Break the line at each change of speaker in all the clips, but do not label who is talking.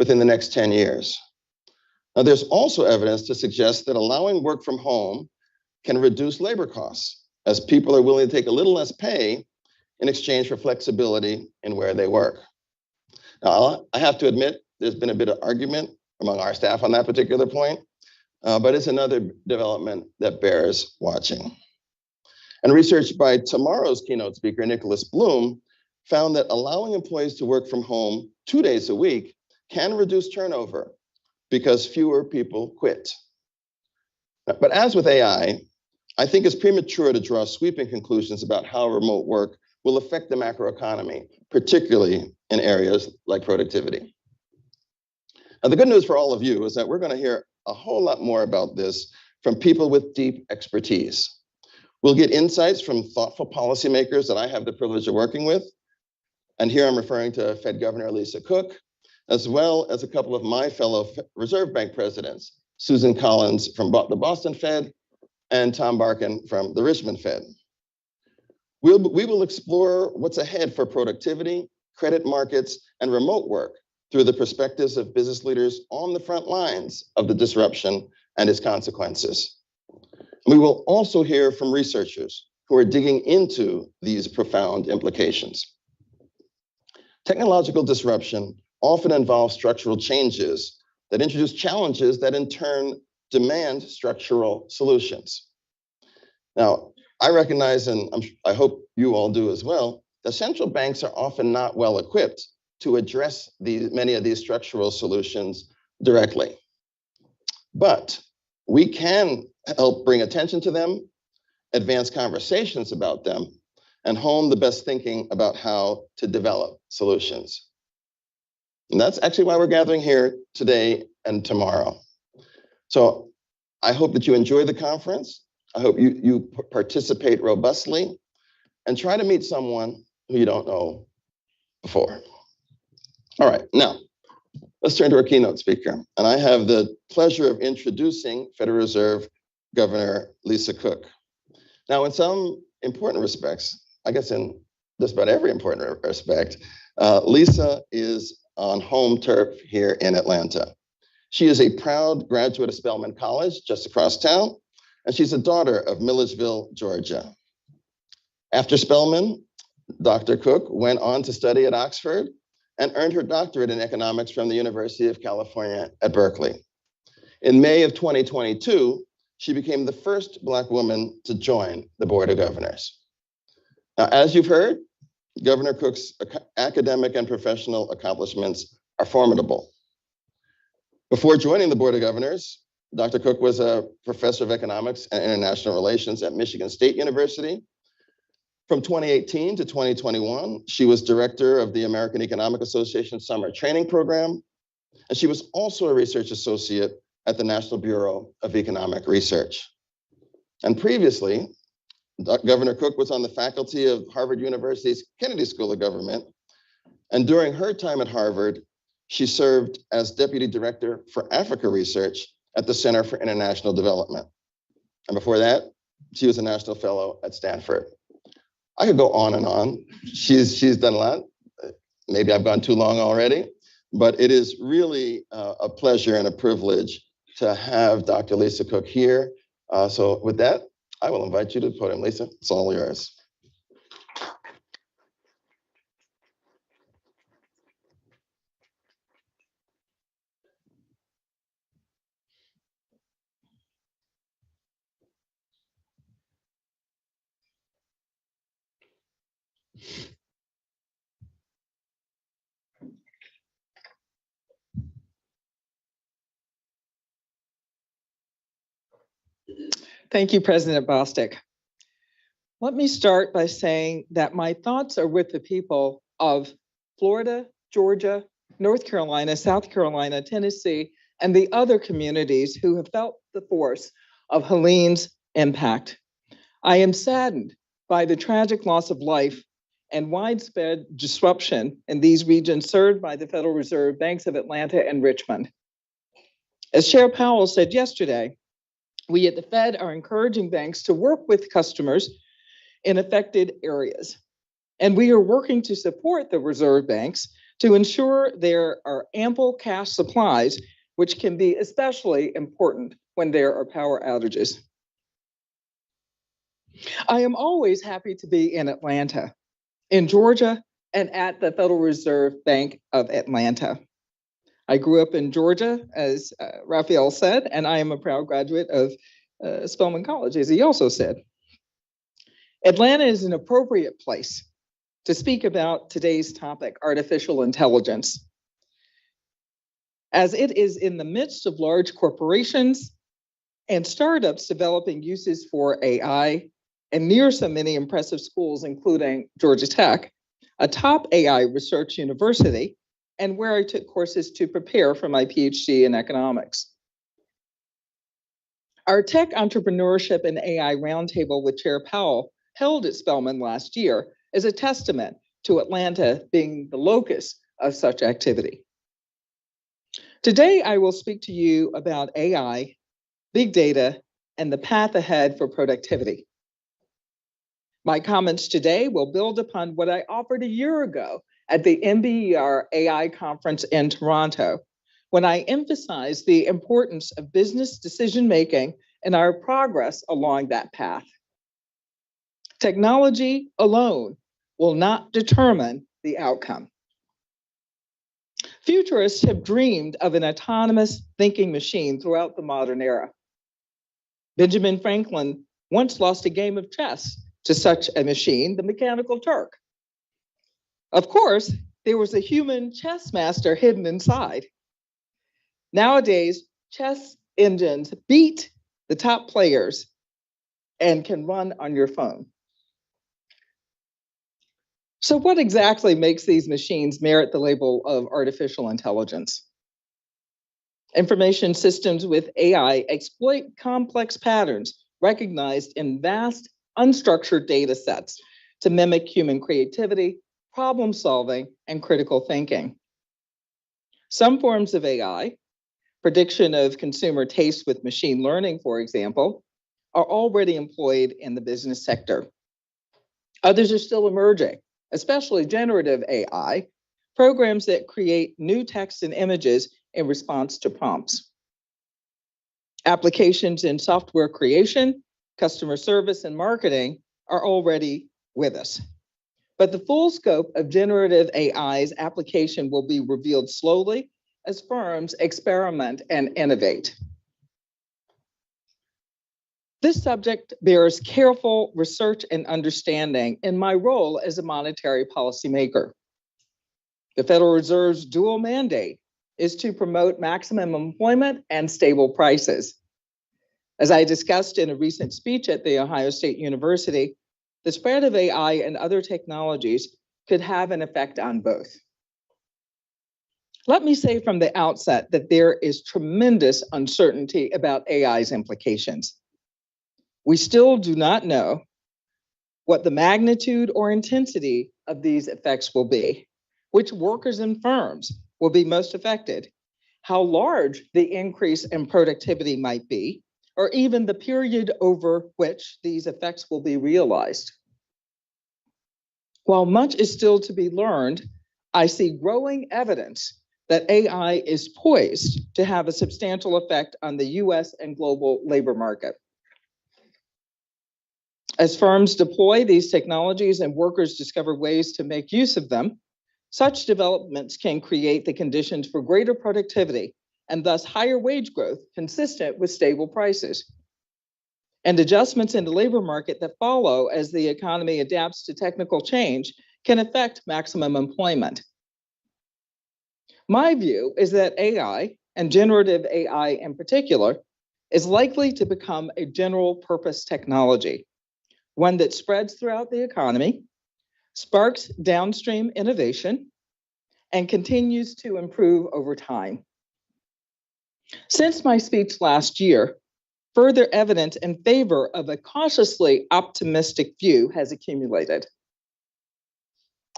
within the next 10 years. Now, there's also evidence to suggest that allowing work from home can reduce labor costs, as people are willing to take a little less pay in exchange for flexibility in where they work. Now, I have to admit, there's been a bit of argument among our staff on that particular point, but it's another development that bears watching. And research by tomorrow's keynote speaker, Nicholas Bloom, found that allowing employees to work from home 2 days a week can reduce turnover because fewer people quit. But as with AI, I think it's premature to draw sweeping conclusions about how remote work will affect the macroeconomy, particularly in areas like productivity. Now, the good news for all of you is that we're going to hear a whole lot more about this from people with deep expertise. We'll get insights from thoughtful policymakers that I have the privilege of working with. And here I'm referring to Fed Governor Lisa Cook, as well as a couple of my fellow Reserve Bank presidents, Susan Collins from the Boston Fed and Tom Barkin from the Richmond Fed. We will explore what's ahead for productivity, credit markets, and remote work through the perspectives of business leaders on the front lines of the disruption and its consequences. We will also hear from researchers who are digging into these profound implications. Technological disruption often involves structural changes that introduce challenges that in turn demand structural solutions. Now, I recognize, and I hope you all do as well, that central banks are often not well equipped to address many of these structural solutions directly. But we can help bring attention to them, advance conversations about them, and hone the best thinking about how to develop solutions. And that's actually why we're gathering here today and tomorrow. So I hope that you enjoy the conference. I hope you participate robustly and try to meet someone who you don't know before. All right, now, let's turn to our keynote speaker. And I have the pleasure of introducing Federal Reserve Governor Lisa Cook. Now, in some important respects, I guess in just about every important respect, Lisa is on home turf here in Atlanta. She is a proud graduate of Spelman College, just across town, and she's a daughter of Milledgeville, Georgia. After Spelman, Dr. Cook went on to study at Oxford and earned her doctorate in economics from the University of California at Berkeley. In May of 2022, she became the first Black woman to join the Board of Governors. Now, as you've heard, Governor Cook's academic and professional accomplishments are formidable. Before joining the Board of Governors, Dr. Cook was a professor of economics and international relations at Michigan State University. From 2018 to 2021, she was director of the American Economic Association Summer Training Program, and she was also a research associate at the National Bureau of Economic Research. And previously, Governor Cook was on the faculty of Harvard University's Kennedy School of Government, and during her time at Harvard, she served as deputy director for Africa Research at the Center for International Development. And before that, she was a national fellow at Stanford. I could go on and on. She's done a lot. Maybe I've gone too long already, but it is really a pleasure and a privilege to have Dr. Lisa Cook here. So with that, I will invite you to the podium. Lisa, it's all yours.
Thank you, President Bostic. Let me start by saying that my thoughts are with the people of Florida, Georgia, North Carolina, South Carolina, Tennessee, and the other communities who have felt the force of Helene's impact. I am saddened by the tragic loss of life and widespread disruption in these regions served by the Federal Reserve Banks of Atlanta and Richmond. As Chair Powell said yesterday, we at the Fed are encouraging banks to work with customers in affected areas. And we are working to support the Reserve banks to ensure there are ample cash supplies, which can be especially important when there are power outages. I am always happy to be in Atlanta, in Georgia, and at the Federal Reserve Bank of Atlanta. I grew up in Georgia, as Raphael said, and I am a proud graduate of Spelman College, as he also said. Atlanta is an appropriate place to speak about today's topic, artificial intelligence, as it is in the midst of large corporations and startups developing uses for AI, and near so many impressive schools, including Georgia Tech, a top AI research university, and where I took courses to prepare for my PhD in economics. Our Tech Entrepreneurship and AI Roundtable with Chair Powell, held at Spelman last year, is a testament to Atlanta being the locus of such activity. Today, I will speak to you about AI, big data, and the path ahead for productivity. My comments today will build upon what I offered a year ago at the NBER AI conference in Toronto, when I emphasized the importance of business decision-making and our progress along that path. Technology alone will not determine the outcome. Futurists have dreamed of an autonomous thinking machine throughout the modern era. Benjamin Franklin once lost a game of chess to such a machine, the Mechanical Turk. Of course, there was a human chess master hidden inside. Nowadays, chess engines beat the top players and can run on your phone. So what exactly makes these machines merit the label of artificial intelligence? Information systems with AI exploit complex patterns recognized in vast, unstructured data sets to mimic human creativity, problem solving, and critical thinking. Some forms of AI, prediction of consumer taste with machine learning, for example, are already employed in the business sector. Others are still emerging, especially generative AI, programs that create new text and images in response to prompts. Applications in software creation, customer service, and marketing are already with us. But the full scope of generative AI's application will be revealed slowly as firms experiment and innovate. This subject bears careful research and understanding in my role as a monetary policymaker. The Federal Reserve's dual mandate is to promote maximum employment and stable prices. As I discussed in a recent speech at The Ohio State University, the spread of AI and other technologies could have an effect on both. Let me say from the outset that there is tremendous uncertainty about AI's implications. We still do not know what the magnitude or intensity of these effects will be, which workers and firms will be most affected, how large the increase in productivity might be, or even the period over which these effects will be realized. While much is still to be learned, I see growing evidence that AI is poised to have a substantial effect on the US and global labor market. As firms deploy these technologies and workers discover ways to make use of them, such developments can create the conditions for greater productivity and thus higher wage growth consistent with stable prices. And adjustments in the labor market that follow as the economy adapts to technical change can affect maximum employment. My view is that AI, and generative AI in particular, is likely to become a general purpose technology, one that spreads throughout the economy, sparks downstream innovation, and continues to improve over time. Since my speech last year, further evidence in favor of a cautiously optimistic view has accumulated.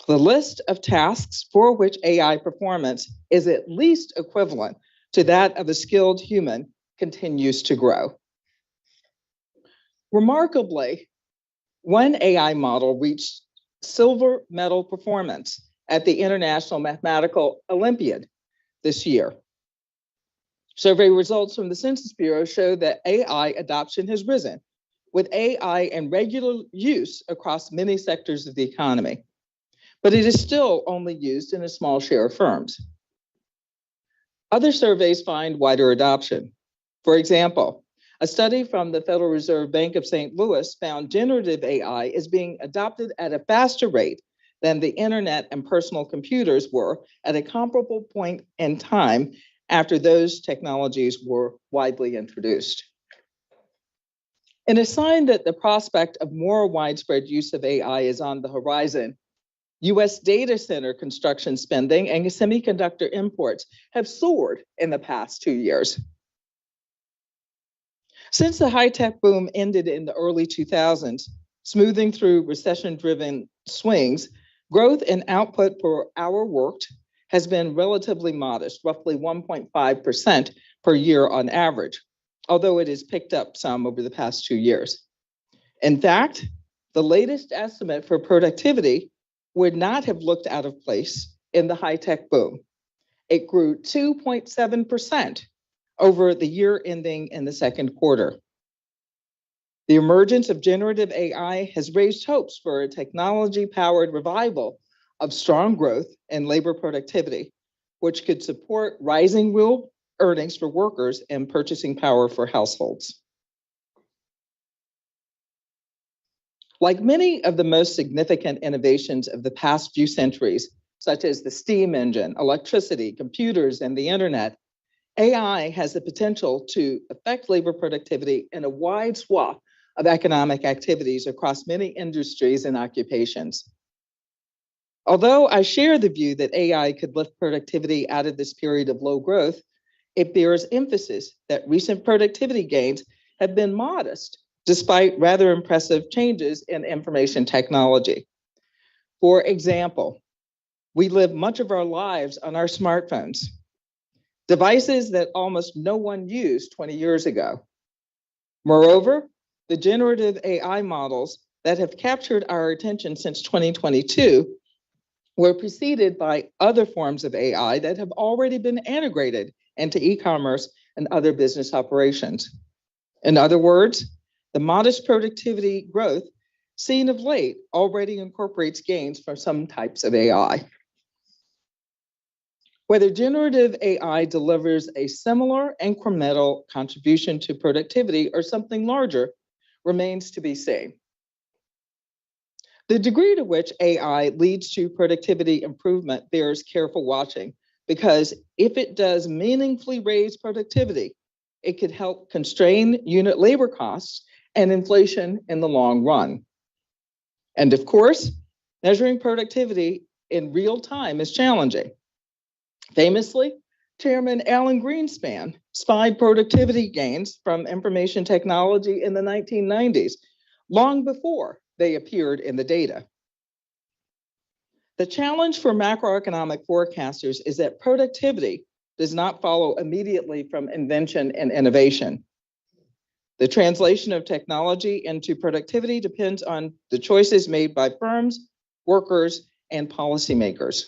The list of tasks for which AI performance is at least equivalent to that of a skilled human continues to grow. Remarkably, one AI model reached silver medal performance at the International Mathematical Olympiad this year. Survey results from the Census Bureau show that AI adoption has risen, with AI in regular use across many sectors of the economy. But it is still only used in a small share of firms. Other surveys find wider adoption. For example, a study from the Federal Reserve Bank of St. Louis found generative AI is being adopted at a faster rate than the internet and personal computers were at a comparable point in time after those technologies were widely introduced. In a sign that the prospect of more widespread use of AI is on the horizon, US data center construction spending and semiconductor imports have soared in the past 2 years. Since the high-tech boom ended in the early 2000s, smoothing through recession-driven swings, growth in output per hour worked has been relatively modest, roughly 1.5% per year on average, although it has picked up some over the past 2 years. In fact, the latest estimate for productivity would not have looked out of place in the high-tech boom. It grew 2.7% over the year ending in the second quarter. The emergence of generative AI has raised hopes for a technology-powered revival of strong growth and labor productivity, which could support rising real earnings for workers and purchasing power for households. Like many of the most significant innovations of the past few centuries, such as the steam engine, electricity, computers, and the internet, AI has the potential to affect labor productivity in a wide swath of economic activities across many industries and occupations. Although I share the view that AI could lift productivity out of this period of low growth, it bears emphasis that recent productivity gains have been modest, despite rather impressive changes in information technology. For example, we live much of our lives on our smartphones, devices that almost no one used 20 years ago. Moreover, the generative AI models that have captured our attention since 2022 were preceded by other forms of AI that have already been integrated into e-commerce and other business operations. In other words, the modest productivity growth seen of late already incorporates gains from some types of AI. Whether generative AI delivers a similar incremental contribution to productivity or something larger remains to be seen. The degree to which AI leads to productivity improvement bears careful watching, because if it does meaningfully raise productivity, it could help constrain unit labor costs and inflation in the long run. And of course, measuring productivity in real time is challenging. Famously, Chairman Alan Greenspan spied productivity gains from information technology in the 1990s, long before they appeared in the data. The challenge for macroeconomic forecasters is that productivity does not follow immediately from invention and innovation. The translation of technology into productivity depends on the choices made by firms, workers, and policymakers.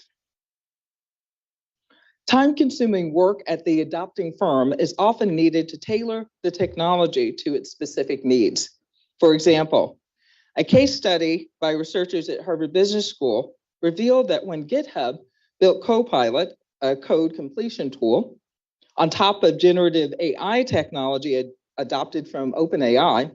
Time-consuming work at the adopting firm is often needed to tailor the technology to its specific needs. For example, a case study by researchers at Harvard Business School revealed that when GitHub built Copilot, a code completion tool, on top of generative AI technology adopted from OpenAI,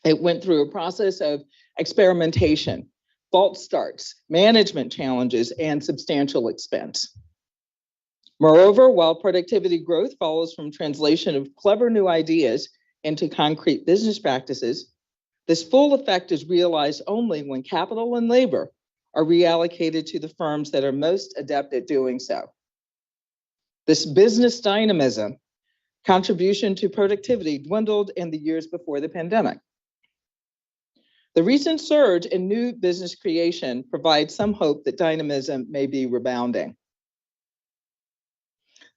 it went through a process of experimentation, false starts, management challenges, and substantial expense. Moreover, while productivity growth follows from translation of clever new ideas into concrete business practices, this full effect is realized only when capital and labor are reallocated to the firms that are most adept at doing so. This business dynamism contribution to productivity dwindled in the years before the pandemic. The recent surge in new business creation provides some hope that dynamism may be rebounding.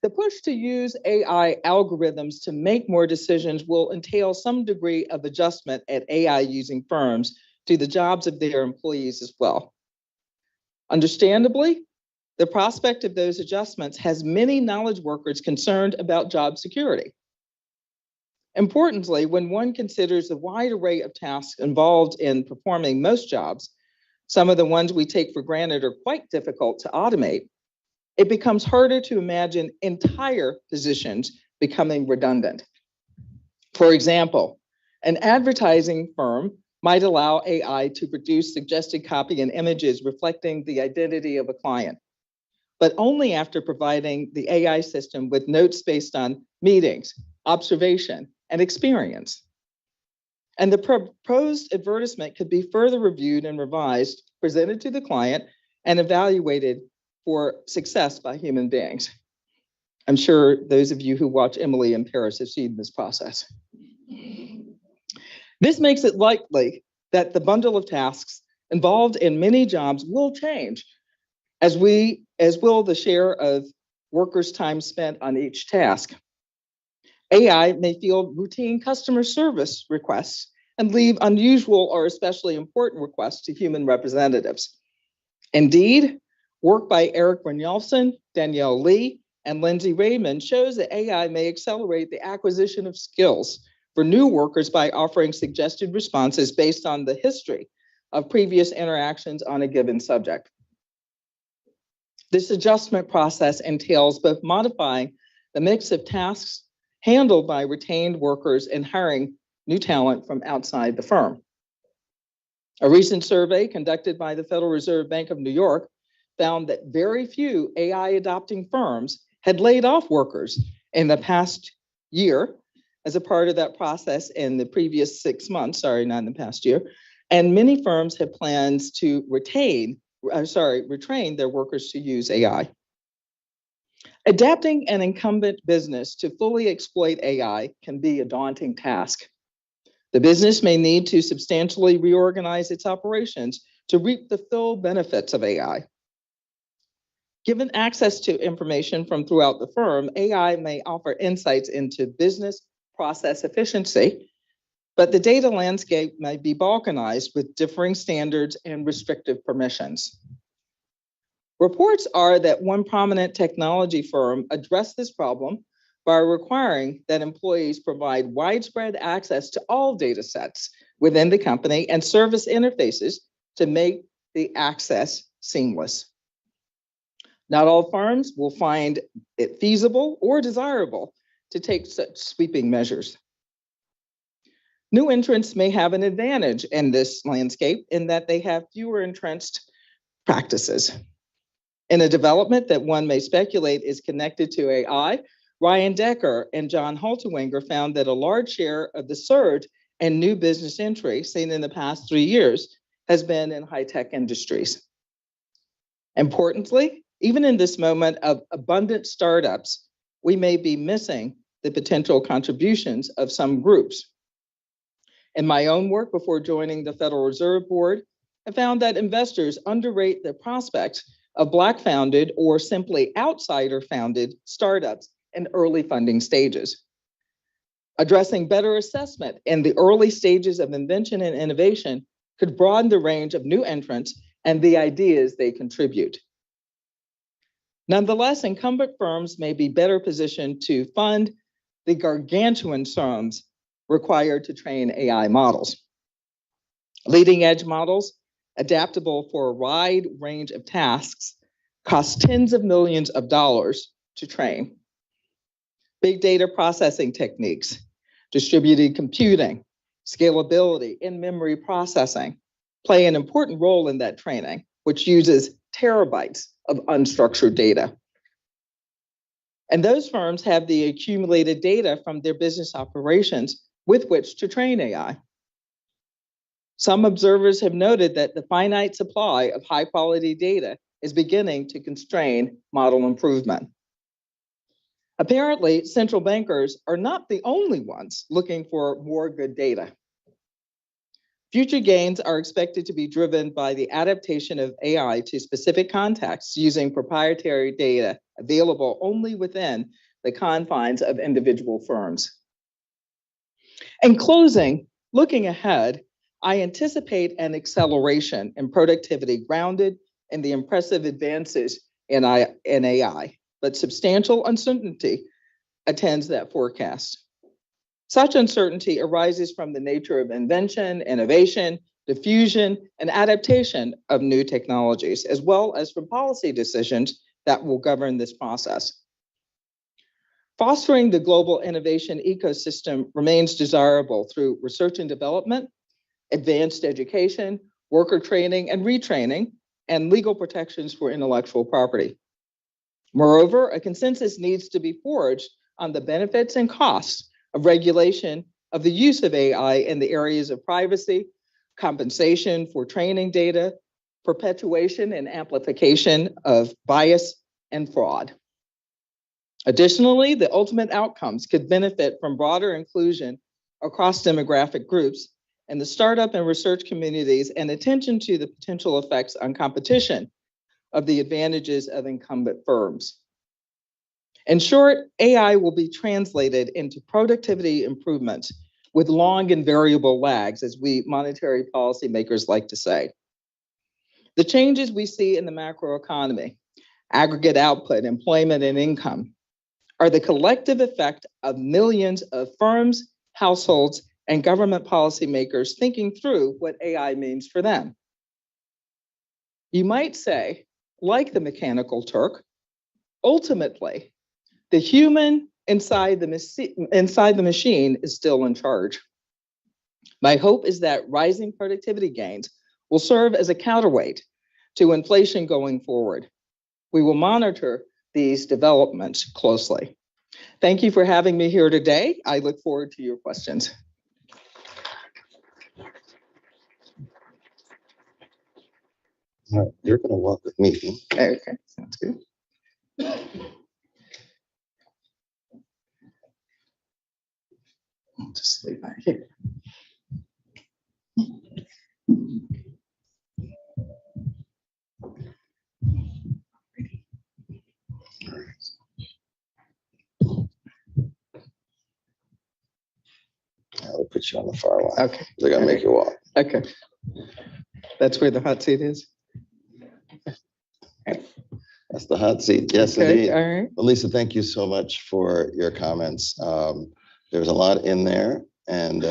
The push to use AI algorithms to make more decisions will entail some degree of adjustment at AI using firms to the jobs of their employees as well. Understandably, The prospect of those adjustments has many knowledge workers concerned about job security. Importantly, when one considers the wide array of tasks involved in performing most jobs, some of the ones we take for granted are quite difficult to automate, it becomes harder to imagine entire positions becoming redundant. For example, an advertising firm might allow AI to produce suggested copy and images reflecting the identity of a client, but only after providing the AI system with notes based on meetings, observation, and experience. And the proposed advertisement could be further reviewed and revised, presented to the client, and evaluated for success by human beings. I'm sure those of you who watch Emily in Paris have seen this process. This makes it likely that the bundle of tasks involved in many jobs will change, as will the share of workers' time spent on each task. AI may field routine customer service requests and leave unusual or especially important requests to human representatives. Indeed, work by Eric Brynjolfsson, Danielle Lee, and Lindsay Raymond shows that AI may accelerate the acquisition of skills for new workers by offering suggested responses based on the history of previous interactions on a given subject. This adjustment process entails both modifying the mix of tasks handled by retained workers and hiring new talent from outside the firm. A recent survey conducted by the Federal Reserve Bank of New York found that very few AI adopting firms had laid off workers in the past year as a part of that process in the previous 6 months, not in the past year. And many firms have plans to retrain their workers to use AI. Adapting an incumbent business to fully exploit AI can be a daunting task. The business may need to substantially reorganize its operations to reap the full benefits of AI. Given access to information from throughout the firm, AI may offer insights into business process efficiency, but the data landscape may be balkanized with differing standards and restrictive permissions. Reports are that one prominent technology firm addressed this problem by requiring that employees provide widespread access to all data sets within the company and service interfaces to make the access seamless. Not all firms will find it feasible or desirable to take such sweeping measures. New entrants may have an advantage in this landscape in that they have fewer entrenched practices. In a development that one may speculate is connected to AI, Ryan Decker and John Halterwinger found that a large share of the surge in new business entry seen in the past 3 years has been in high-tech industries. Importantly, even in this moment of abundant startups, we may be missing the potential contributions of some groups. In my own work before joining the Federal Reserve Board, I found that investors underrate the prospects of Black-founded or simply outsider-founded startups in early funding stages. Addressing better assessment in the early stages of invention and innovation could broaden the range of new entrants and the ideas they contribute. Nonetheless, incumbent firms may be better positioned to fund the gargantuan sums required to train AI models. Leading edge models, adaptable for a wide range of tasks, cost tens of millions of dollars to train. Big data processing techniques, distributed computing, scalability, in-memory processing play an important role in that training, which uses terabytes of unstructured data. And those firms have the accumulated data from their business operations with which to train AI. Some observers have noted that the finite supply of high-quality data is beginning to constrain model improvement. Apparently, central bankers are not the only ones looking for more good data. Future gains are expected to be driven by the adaptation of AI to specific contexts using proprietary data available only within the confines of individual firms. In closing, looking ahead, I anticipate an acceleration in productivity grounded in the impressive advances in AI, but substantial uncertainty attends that forecast. Such uncertainty arises from the nature of invention, innovation, diffusion, and adaptation of new technologies, as well as from policy decisions that will govern this process. Fostering the global innovation ecosystem remains desirable through research and development, advanced education, worker training and retraining, and legal protections for intellectual property. Moreover, a consensus needs to be forged on the benefits and costs of regulation of the use of AI in the areas of privacy, compensation for training data, perpetuation and amplification of bias and fraud. Additionally, the ultimate outcomes could benefit from broader inclusion across demographic groups and the startup and research communities, and attention to the potential effects on competition of the advantages of incumbent firms. In short, AI will be translated into productivity improvements with long and variable lags, as we monetary policymakers like to say. The changes we see in the macroeconomy, aggregate output, employment, and income, are the collective effect of millions of firms, households, and government policymakers thinking through what AI means for them. You might say, like the mechanical Turk, ultimately, the human inside the machine is still in charge. My hope is that rising productivity gains will serve as a counterweight to inflation going forward. We will monitor these developments closely. Thank you for having me here today. I look forward to your questions.
All right, you're going to walk with me.
Okay, sounds good. I'll just leave that here.
I'll put you on the far line.
Okay.
They're going to make you walk.
Okay. That's where the hot seat is?
That's the hot seat. Yes,
Okay,
indeed.
all right.
Well, Lisa, thank you so much for your comments. There's a lot in there, and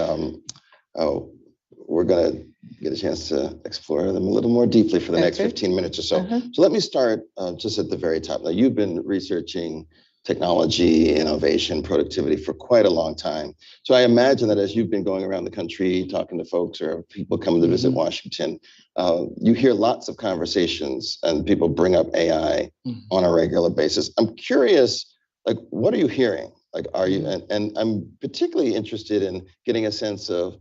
we're going to get a chance to explore them a little more deeply for the next 15 minutes or so. So let me start just at the very top. Now, you've been researching technology, innovation, productivity for quite a long time. So I imagine that as you've been going around the country, talking to folks or people coming to visit Washington, you hear lots of conversations and people bring up AI on a regular basis. I'm curious, like, what are you hearing? Like, are you, and I'm particularly interested in getting a sense of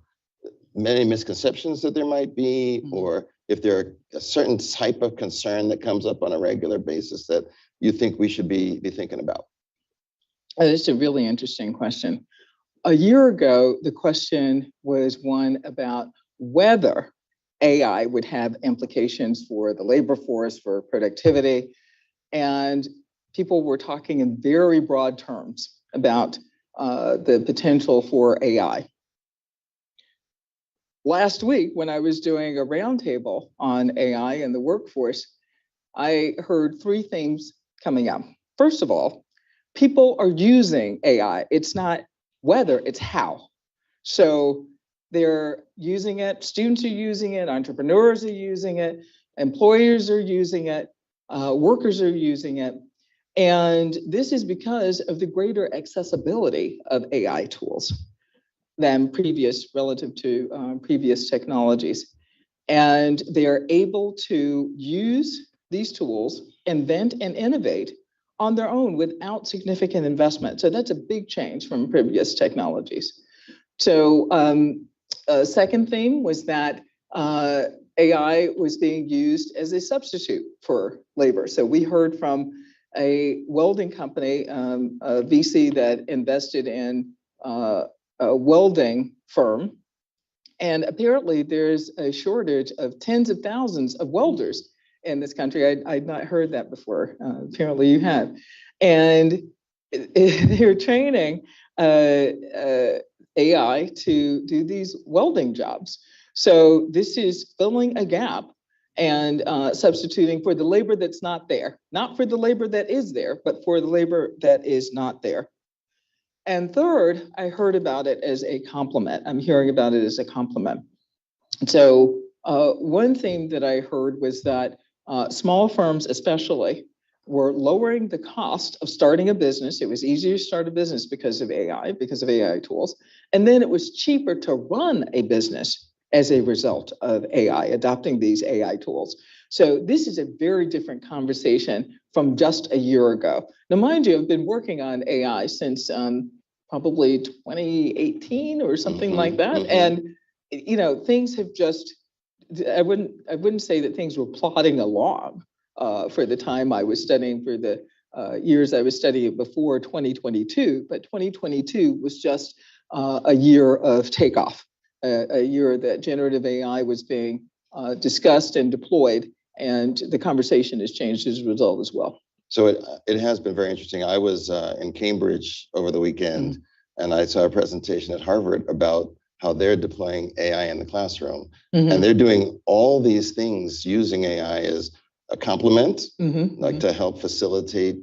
many misconceptions that there might be, or if there are a certain type of concern that comes up on a regular basis that you think we should be thinking about.
That's a really interesting question. A year ago, the question was one about whether AI would have implications for the labor force, for productivity. And people were talking in very broad terms about the potential for AI. Last week, when I was doing a roundtable on AI and the workforce, I heard three themes coming up. First of all, people are using AI. It's not whether, it's how. So they're using it, students are using it, entrepreneurs are using it, employers are using it, workers are using it. And this is because of the greater accessibility of AI tools than relative to previous technologies. And they are able to use these tools, invent and innovate on their own without significant investment. So that's a big change from previous technologies. So a second theme was that AI was being used as a substitute for labor. So we heard from a welding company, a VC that invested in a welding firm. And apparently there's a shortage of tens of thousands of welders in this country. I'd not heard that before. Apparently you have. And they're training AI to do these welding jobs. So this is filling a gap and substituting for the labor that's not there, not for the labor that is there, but for the labor that is not there. And third, I heard about it as a compliment. I'm hearing about it as a compliment. So one thing that I heard was that small firms especially were lowering the cost of starting a business. It was easier to start a business because of AI tools. And then it was cheaper to run a business as a result of AI, adopting these AI tools. So this is a very different conversation from just a year ago. Now, mind you, I've been working on AI since probably 2018 or something like that. And things have just, I wouldn't say that things were plodding along for the time I was studying, for the years I was studying before 2022, but 2022 was just a year of takeoff, a year that generative AI was being discussed and deployed, and the conversation has changed as a result as well.
So it has been very interesting. I was in Cambridge over the weekend, and I saw a presentation at Harvard about how they're deploying AI in the classroom. And they're doing all these things using AI as a complement, like to help facilitate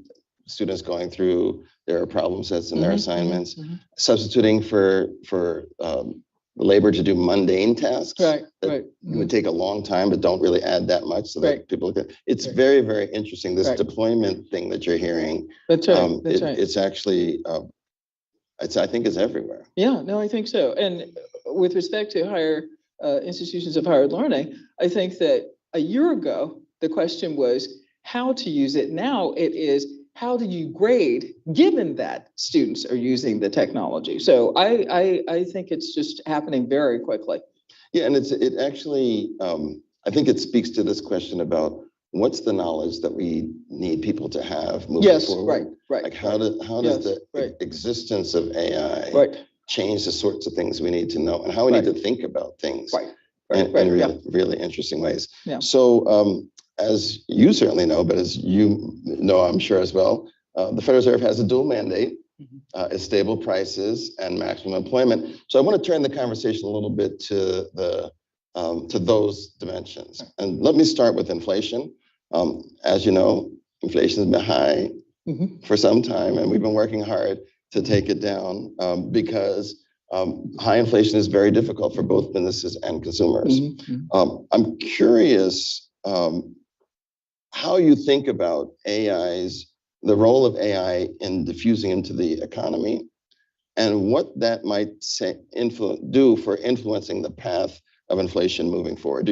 students going through their problem sets and their assignments, substituting for labor to do mundane tasks that would take a long time but don't really add that much, so that people can. It's very, very interesting, this deployment thing that you're hearing.
That's right.
It's actually I think it's everywhere.
Yeah, no, I think so. And with respect to higher institutions of higher learning, I think that a year ago, the question was how to use it. Now it is, how do you grade given that students are using the technology? So I think it's just happening very quickly.
Yeah, and it actually, I think it speaks to this question about what's the knowledge that we need people to have moving forward. Right. Like how does the existence of AI change the sorts of things we need to know, and how we need to think about things in really interesting ways.
Yeah.
So as you certainly know, but as you know, I'm sure as well, the Federal Reserve has a dual mandate, is stable prices and maximum employment. So I want to turn the conversation a little bit to those dimensions. And let me start with inflation. As you know, inflation has been high for some time, and we've been working hard to take it down because high inflation is very difficult for both businesses and consumers. I'm curious how you think about the role of AI in diffusing into the economy, and what that might do for influencing the path of inflation moving forward.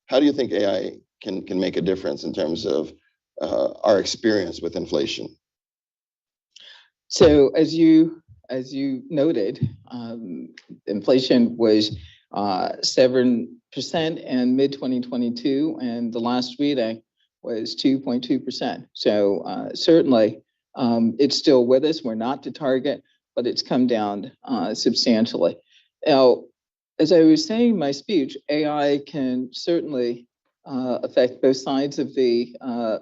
How do you think AI can make a difference in terms of our experience with inflation?
So as you noted, inflation was 7% in mid-2022, and the last reading was 2.2%. So certainly it's still with us. We're not to target, but it's come down substantially. Now, as I was saying in my speech, AI can certainly affect both sides of the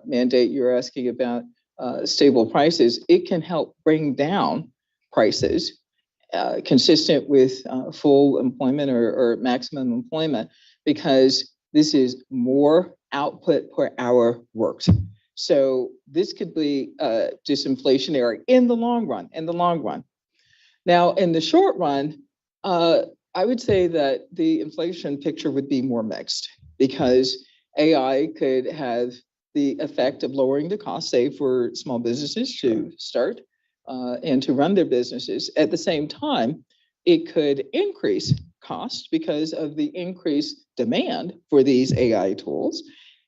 mandate. You're asking about stable prices. It can help bring down prices consistent with full employment or maximum employment, because this is more output per hour worked. So this could be disinflationary in the long run. Now, in the short run, I would say that the inflation picture would be more mixed, because AI could have the effect of lowering the cost, say, for small businesses to start and to run their businesses. At the same time, it could increase costs because of the increased demand for these AI tools,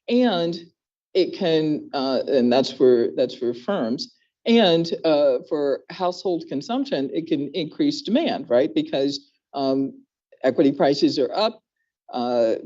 and it can, and that's for firms, and for household consumption, it can increase demand, right? Because equity prices are up.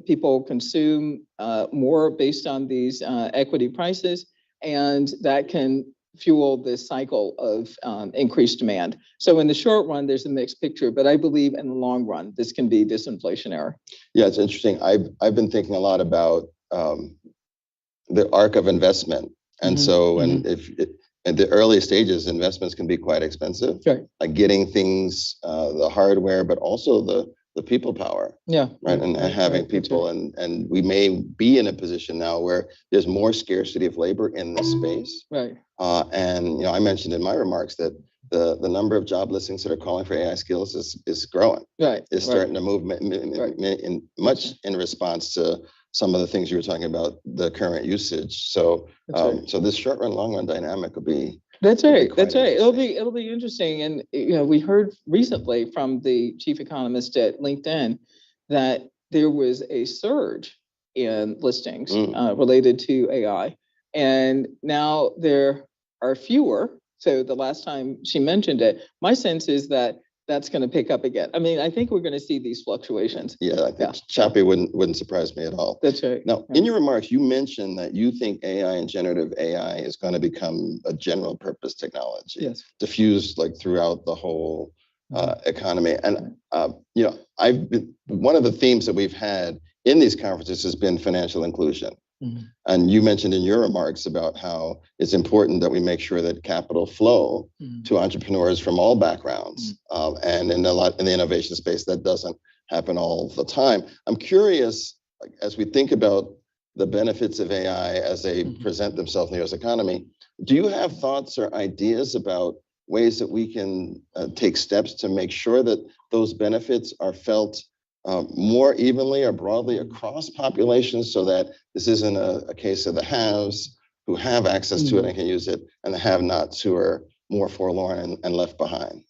People consume more based on these equity prices, and that can fuel this cycle of increased demand. So in the short run, there's a mixed picture, but I believe in the long run, this can be disinflationary.
Yeah, it's interesting. I've been thinking a lot about the arc of investment. And so, and if at the early stages, investments can be quite expensive, like getting things, the hardware, but also the people power.
Yeah.
Right. And having people, and we may be in a position now where there's more scarcity of labor in this space.
Right.
And I mentioned in my remarks that the number of job listings that are calling for AI skills is growing.
Right.
It's starting to move in response to some of the things you were talking about, the current usage. So so this short run, long run dynamic will be.
That's right. That's right. It'll be interesting. And we heard recently from the chief economist at LinkedIn that there was a surge in listings related to AI, and now there are fewer. So the last time she mentioned it, my sense is that that's going to pick up again. I mean, I think we're going to see these fluctuations.
Yeah, I think choppy wouldn't surprise me at all.
That's right.
Now, in your remarks, you mentioned that you think AI and generative AI is going to become a general purpose technology, diffused like throughout the whole economy. And I've been, one of the themes that we've had in these conferences has been financial inclusion. And you mentioned in your remarks about how it's important that we make sure that capital flow to entrepreneurs from all backgrounds. And in the innovation space, that doesn't happen all the time. I'm curious, as we think about the benefits of AI as they present themselves in the US economy, do you have thoughts or ideas about ways that we can take steps to make sure that those benefits are felt more evenly or broadly across populations, so that this isn't a case of the haves who have access to it and can use it, and the have-nots who are more forlorn and left behind?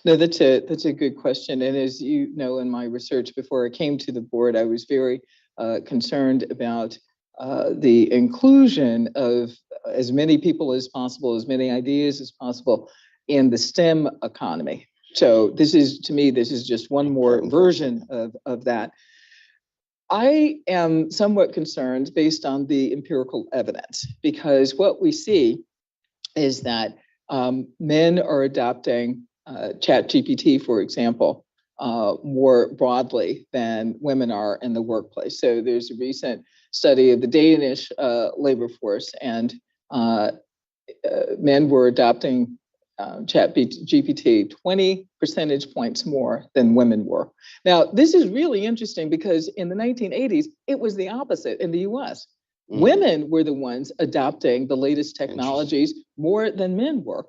No, that's a good question. And as you know, in my research before I came to the board, I was very concerned about the inclusion of as many people as possible, as many ideas as possible in the STEM economy. So this is, to me, this is just one more version of that. I am somewhat concerned based on the empirical evidence, because what we see is that men are adopting ChatGPT, for example, more broadly than women are in the workplace. So there's a recent study of the Danish labor force, and men were adopting ChatGPT 20 percentage points more than women were. Now, this is really interesting because in the 1980s, it was the opposite in the US. Women were the ones adopting the latest technologies more than men were,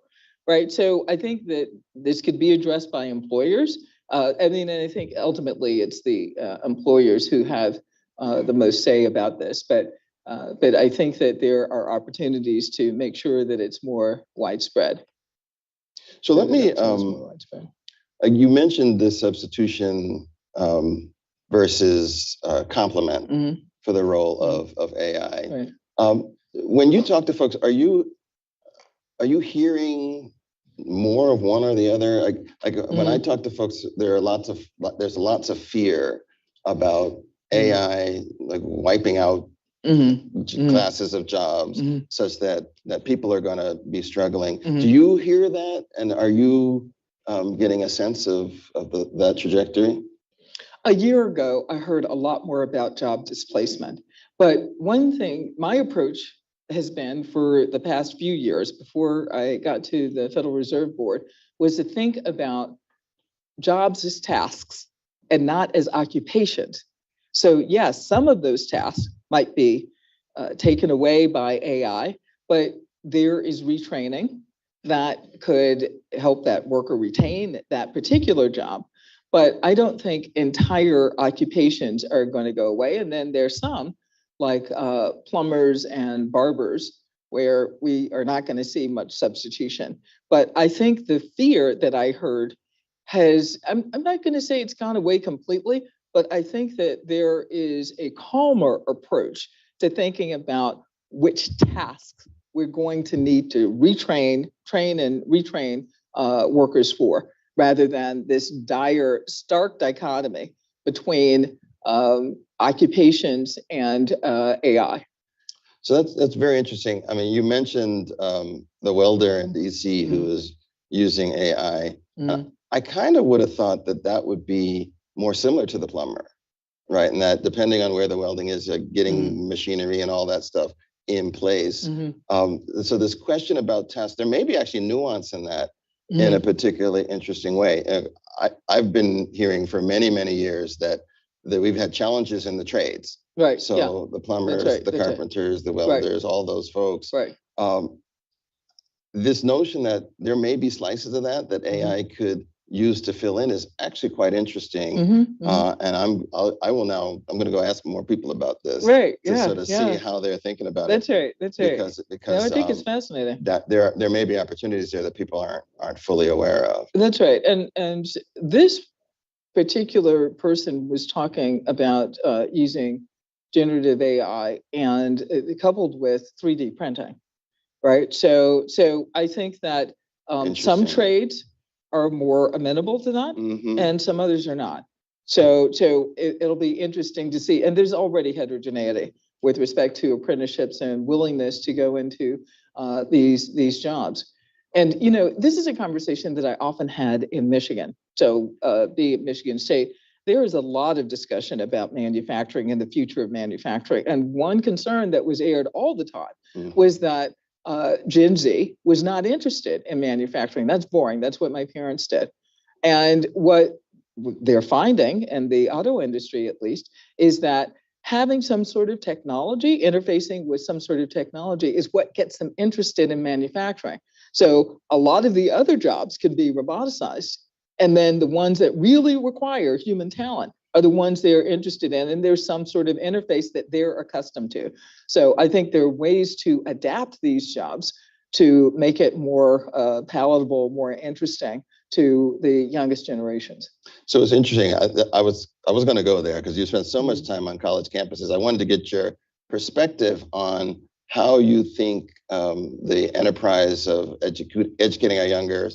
right? So I think that this could be addressed by employers. And I think ultimately it's the employers who have the most say about this. But I think that there are opportunities to make sure that it's more widespread.
So let me, you mentioned the substitution versus complement for the role of AI. Right. When you talk to folks, are you hearing more of one or the other? When I talk to folks, there's lots of fear about AI like wiping out classes of jobs, such that people are going to be struggling. Do you hear that, and are you getting a sense of that trajectory?
A year ago, I heard a lot more about job displacement, but one thing, my approach has been for the past few years before I got to the Federal Reserve Board, was to think about jobs as tasks and not as occupations. So yes, some of those tasks might be taken away by AI, but there is retraining that could help that worker retain that particular job. But I don't think entire occupations are going to go away. And then there's some like plumbers and barbers where we are not going to see much substitution. But I think the fear that I heard has, I'm not going to say it's gone away completely, but I think that there is a calmer approach to thinking about which tasks we're going to need to train and retrain workers for, rather than this dire, stark dichotomy between occupations and AI.
So that's very interesting. I mean, you mentioned the welder in DC who is using AI. I kind of would have thought that would be more similar to the plumber, right? And that depending on where the welding is, getting machinery and all that stuff in place. So this question about tasks, there may be actually nuance in that in a particularly interesting way. I've been hearing for many, many years that we've had challenges in the trades.
Right.
So the plumbers, the carpenters, the welders, all those folks.
Right.
This notion that there may be slices of that AI could use to fill in is actually quite interesting. And I'm going to go ask more people about this,
right?
To sort of see how they're thinking about
it.
Right.
That's right.
Because
no, I think it's fascinating
that there may be opportunities there that people aren't fully aware of.
That's right. And this particular person was talking about using generative AI and coupled with 3D printing, right? So I think that some trades are more amenable to that, and some others are not. So it'll be interesting to see. And there's already heterogeneity with respect to apprenticeships and willingness to go into these jobs. And this is a conversation that I often had in Michigan. So be it Michigan State, there is a lot of discussion about manufacturing and the future of manufacturing. And one concern that was aired all the time was that Gen Z was not interested in manufacturing. That's boring. That's what my parents did. And what they're finding, in the auto industry at least, is that having some sort of technology, interfacing with some sort of technology, is what gets them interested in manufacturing. So a lot of the other jobs could be roboticized. And then the ones that really require human talent are the ones they're interested in. And there's some sort of interface that they're accustomed to. So I think there are ways to adapt these jobs to make it more palatable, more interesting to the youngest generations.
So it's interesting. I was going to go there because you spent so much time on college campuses. I wanted to get your perspective on how you think the enterprise of educating our younger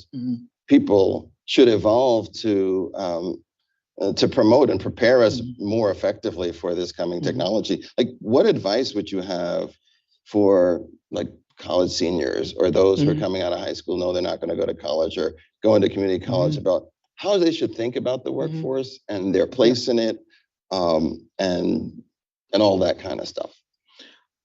people should evolve to promote and prepare us more effectively for this coming technology. Like, what advice would you have for like college seniors or those who are coming out of high school, know they're not going to go to college or go into community college, about how they should think about the workforce and their place in it, and all that kind of stuff?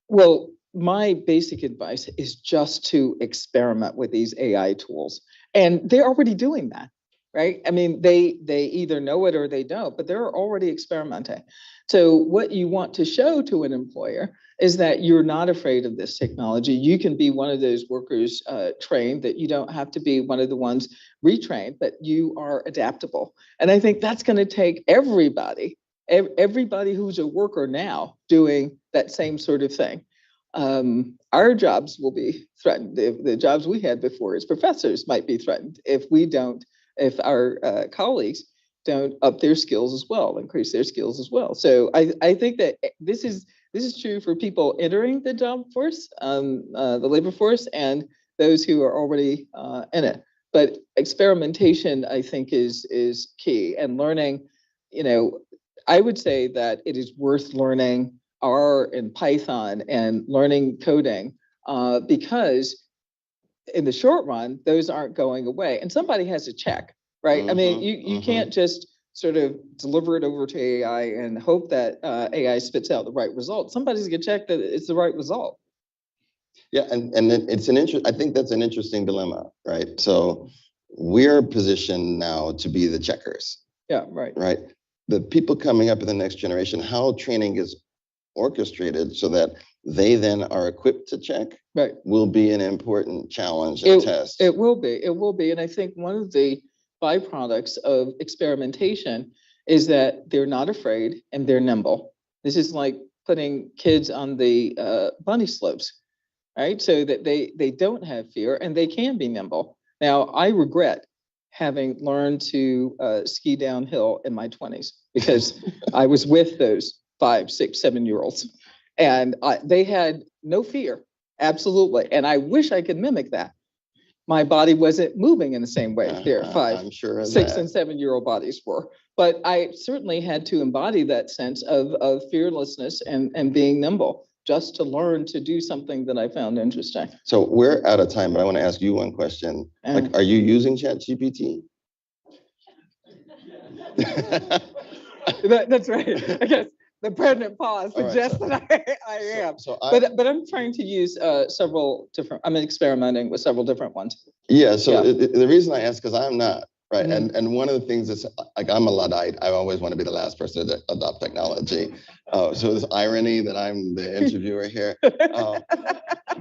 Well, my basic advice is just to experiment with these AI tools. And they're already doing that, right? I mean, they either know it or they don't, but they're already experimenting. So what you want to show to an employer is that you're not afraid of this technology. You can be one of those workers trained, that you don't have to be one of the ones retrained, but you are adaptable. And I think that's going to take everybody who's a worker now doing that same sort of thing. Our jobs will be threatened. The jobs we had before as professors might be threatened if our colleagues don't up their skills as well, increase their skills as well. So I think that this is true for people entering the job force, the labor force, and those who are already in it. But experimentation, I think, is key. And learning, I would say that it is worth learning R and Python and learning coding because in the short run, those aren't going away. And somebody has to check, right? I mean, you can't just sort of deliver it over to AI and hope that AI spits out the right result. Somebody's gonna check that it's the right result.
Yeah, and it's I think that's an interesting dilemma, right? So we're positioned now to be the checkers.
Yeah, right.
Right. The people coming up in the next generation, how training is orchestrated so that they then are equipped to check, will be an important challenge and test.
It will be. And I think one of the byproducts of experimentation is that they're not afraid and they're nimble. This is like putting kids on the bunny slopes, right? So that they don't have fear and they can be nimble. Now, I regret having learned to ski downhill in my 20s because I was with those 5, 6, 7-year-olds, and they had no fear, absolutely. And I wish I could mimic that. My body wasn't moving in the same way their 5, 6, and 7-year-old bodies were. But I certainly had to embody that sense of fearlessness and being nimble, just to learn to do something that I found interesting.
So we're out of time, but I want to ask you one question. Like, are you using ChatGPT?
That's right. I guess the pregnant pause
All right,
suggests
so-
that I am.
So I,
But I'm trying to use several different, I'm experimenting with several different ones.
yeah, so
Yeah.
the reason I ask, because I'm not, right?
Mhm.
And one of the things is, like, I'm a Luddite. I always want to be the last person to adopt technology. So this irony that I'm the interviewer here.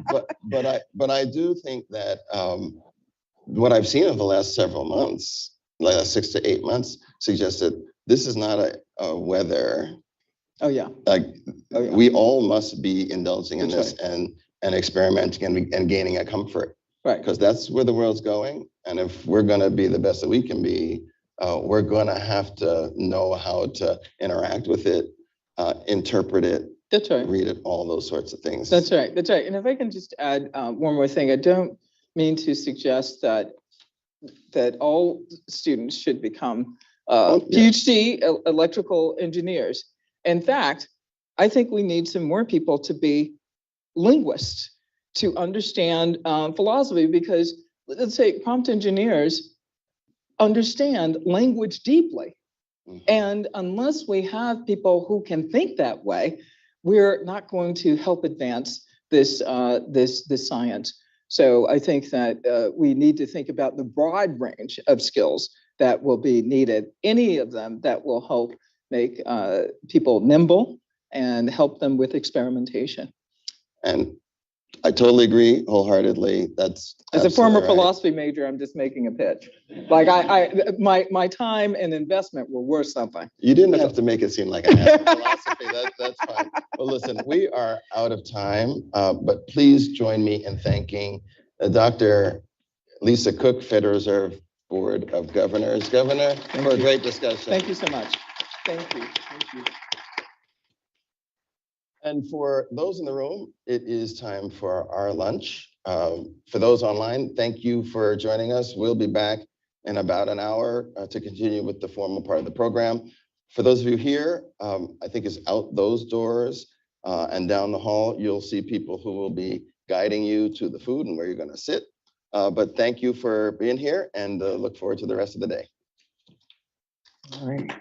But I do think that what I've seen over the last several months, like 6 to 8 months, suggests that this is not a weather.
Oh, yeah.
Like,
Oh, yeah.
we all must be indulging in
That's
this and experimenting and gaining a comfort,
Right.
because that's where the world's going. And if we're going to be the best that we can be, we're going to have to know how to interact with it, interpret it,
That's right.
read it, all those sorts of things.
That's right. That's right. And if I can just add one more thing, I don't mean to suggest that all students should become
Oh, yeah.
PhD electrical engineers. In fact, I think we need some more people to be linguists to understand philosophy, because let's say prompt engineers understand language deeply.
Mhm.
And unless we have people who can think that way, we're not going to help advance this science. So I think that we need to think about the broad range of skills that will be needed, any of them that will help make people nimble and help them with experimentation.
And I totally agree wholeheartedly. That's
As a former
absolutely right.
philosophy major, I'm just making a pitch. Like my time and investment were worth something.
You didn't have to make it seem like I have philosophy. That's fine. Well, listen, we are out of time, but please join me in thanking Dr. Lisa Cook, Federal Reserve Board of Governors. Governor, for a great discussion.
Thank you so much. Thank you. Thank you.
And for those in the room, it is time for our lunch. For those online, thank you for joining us. We'll be back in about an hour to continue with the formal part of the program. For those of you here, I think it's out those doors and down the hall, you'll see people who will be guiding you to the food and where you're going to sit. But thank you for being here, and look forward to the rest of the day.
All right.